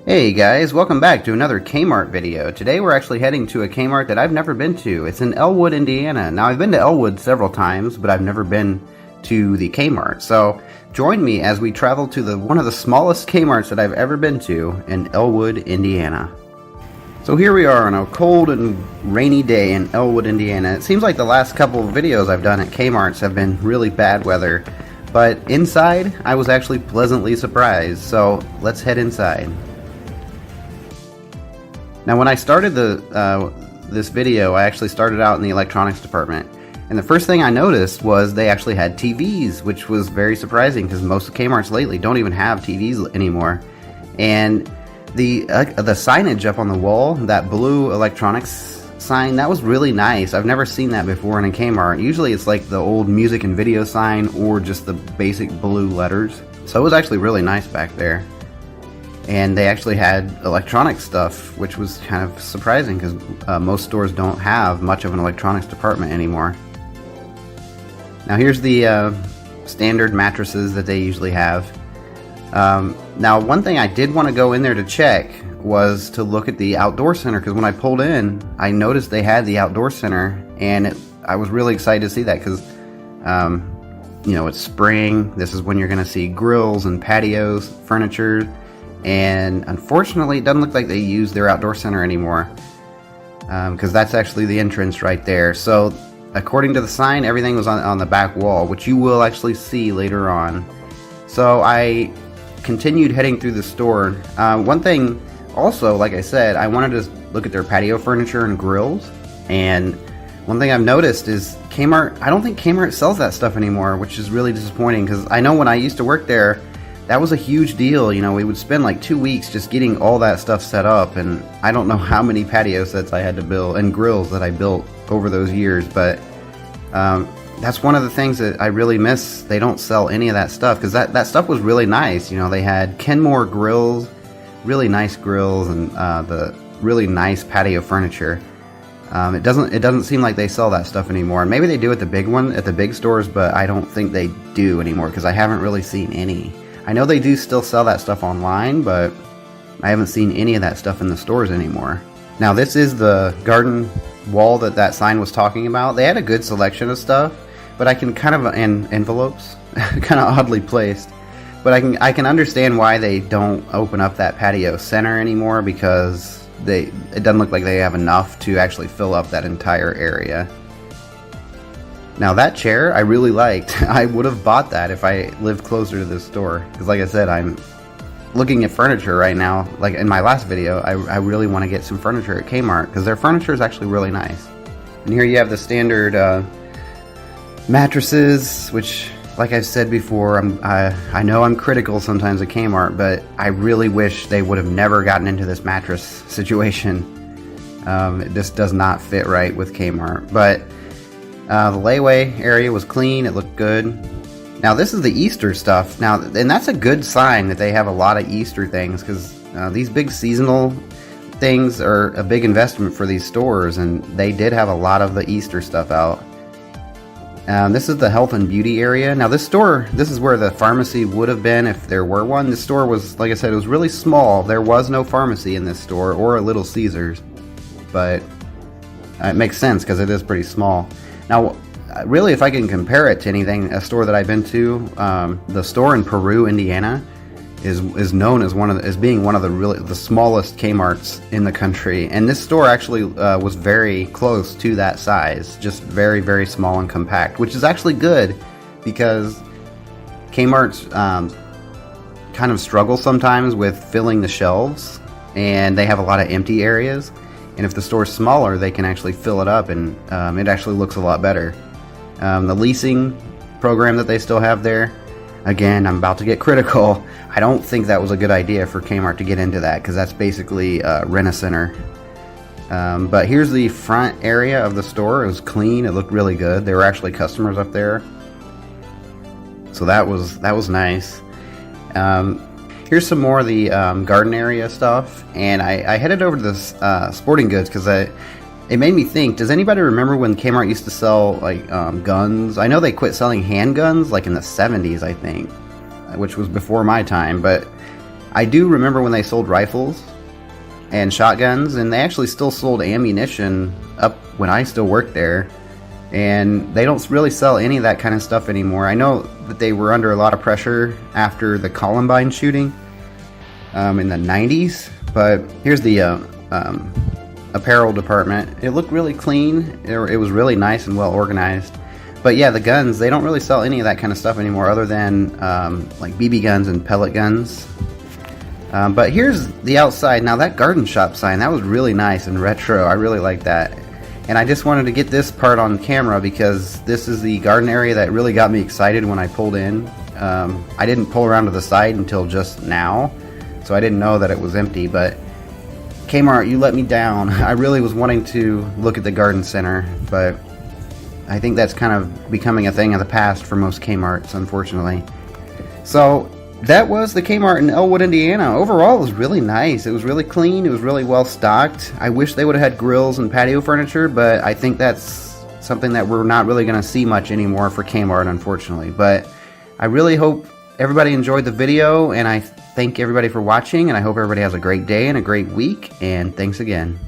Hey guys, welcome back to another Kmart video. Today we're actually heading to a Kmart that I've never been to. It's in Elwood, Indiana. Now I've been to Elwood several times, but I've never been to the Kmart. So join me as we travel to one of the smallest Kmarts that I've ever been to in Elwood, Indiana. So here we are on a cold and rainy day in Elwood, Indiana. It seems like the last couple of videos I've done at Kmarts have been really bad weather, but inside I was actually pleasantly surprised. So let's head inside. Now when I started this video, I actually started out in the electronics department. And the first thing I noticed was they actually had TVs, which was very surprising because most of Kmart's lately don't even have TVs anymore. And the signage up on the wall, that blue electronics sign, that was really nice. I've never seen that before in a Kmart. Usually it's like the old music and video sign or just the basic blue letters. So it was actually really nice back there. And they actually had electronic stuff, which was kind of surprising because most stores don't have much of an electronics department anymore. Now here's the standard mattresses that they usually have. Now one thing I did want to go in there to check was to look at the outdoor center, because when I pulled in I noticed they had the outdoor center, and I was really excited to see that because you know, it's spring. This is when you're going to see grills and patios, furniture. And unfortunately it doesn't look like they use their outdoor center anymore, because that's actually the entrance right there. So according to the sign, everything was on the back wall, which you will actually see later on. So I continued heading through the store. One thing also, like I said, I wanted to look at their patio furniture and grills. And one thing I've noticed is Kmart, I don't think Kmart sells that stuff anymore, which is really disappointing, because I know when I used to work there, that was a huge deal. You know, we would spend like 2 weeks just getting all that stuff set up, and I don't know how many patio sets I had to build and grills that I built over those years, but that's one of the things that I really miss. They don't sell any of that stuff, because that stuff was really nice. You know, they had Kenmore grills, really nice grills, and the really nice patio furniture. It doesn't seem like they sell that stuff anymore. And maybe they do at the big stores, but I don't think they do anymore, because I haven't really seen any. I know they do still sell that stuff online, but I haven't seen any of that stuff in the stores anymore. Now this is the garden wall that sign was talking about. They had a good selection of stuff, but I can kind of, and envelopes, kind of oddly placed. But I can understand why they don't open up that patio center anymore, because it doesn't look like they have enough to actually fill up that entire area. Now that chair I really liked. I would have bought that if I lived closer to this store, because like I said, I'm looking at furniture right now. Like in my last video, I really want to get some furniture at Kmart, because their furniture is actually really nice. And here you have the standard mattresses, which, like I've said before, I know I'm critical sometimes of Kmart, but I really wish they would have never gotten into this mattress situation. It just does not fit right with Kmart. But the layaway area was clean. It looked good. Now this is the Easter stuff. Now, and that's a good sign that they have a lot of Easter things, because these big seasonal things are a big investment for these stores, and they did have a lot of the Easter stuff out. This is the health and beauty area. Now this store, this is where the pharmacy would have been if there were one. This store was, like I said, it was really small. There was no pharmacy in this store, or a Little Caesars, but it makes sense because it is pretty small. Now, really, if I can compare it to anything, a store that I've been to, the store in Peru, Indiana, is known as being one of the smallest Kmarts in the country. And this store actually was very close to that size, just very, very small and compact, which is actually good, because Kmart's kind of struggle sometimes with filling the shelves, and they have a lot of empty areas. And if the store's smaller, they can actually fill it up, and it actually looks a lot better. The leasing program that they still have there, again, I'm about to get critical. I don't think that was a good idea for Kmart to get into that, because that's basically rent-a-center. But here's the front area of the store. It was clean. It looked really good. There were actually customers up there, so that was nice. Here's some more of the garden area stuff, and I headed over to this sporting goods, because it made me think, does anybody remember when Kmart used to sell like guns? I know they quit selling handguns like in the 70s, I think, which was before my time, but I do remember when they sold rifles and shotguns, and they actually still sold ammunition up when I still worked there. And they don't really sell any of that kind of stuff anymore. I know that they were under a lot of pressure after the Columbine shooting in the 90s. But here's the apparel department. It looked really clean. It was really nice and well organized. But yeah, the guns, they don't really sell any of that kind of stuff anymore other than like BB guns and pellet guns. But here's the outside. Now that garden shop sign, that was really nice and retro. I really like that. And I just wanted to get this part on camera because this is the garden area that really got me excited when I pulled in. I didn't pull around to the side until just now, so I didn't know that it was empty. But Kmart, you let me down. I really was wanting to look at the garden center, but I think that's kind of becoming a thing of the past for most Kmarts, unfortunately. So that was the Kmart in Elwood, Indiana. Overall, it was really nice. It was really clean. It was really well stocked. I wish they would have had grills and patio furniture, but I think that's something that we're not really going to see much anymore for Kmart, unfortunately. But I really hope everybody enjoyed the video, and I thank everybody for watching, and I hope everybody has a great day and a great week, and thanks again.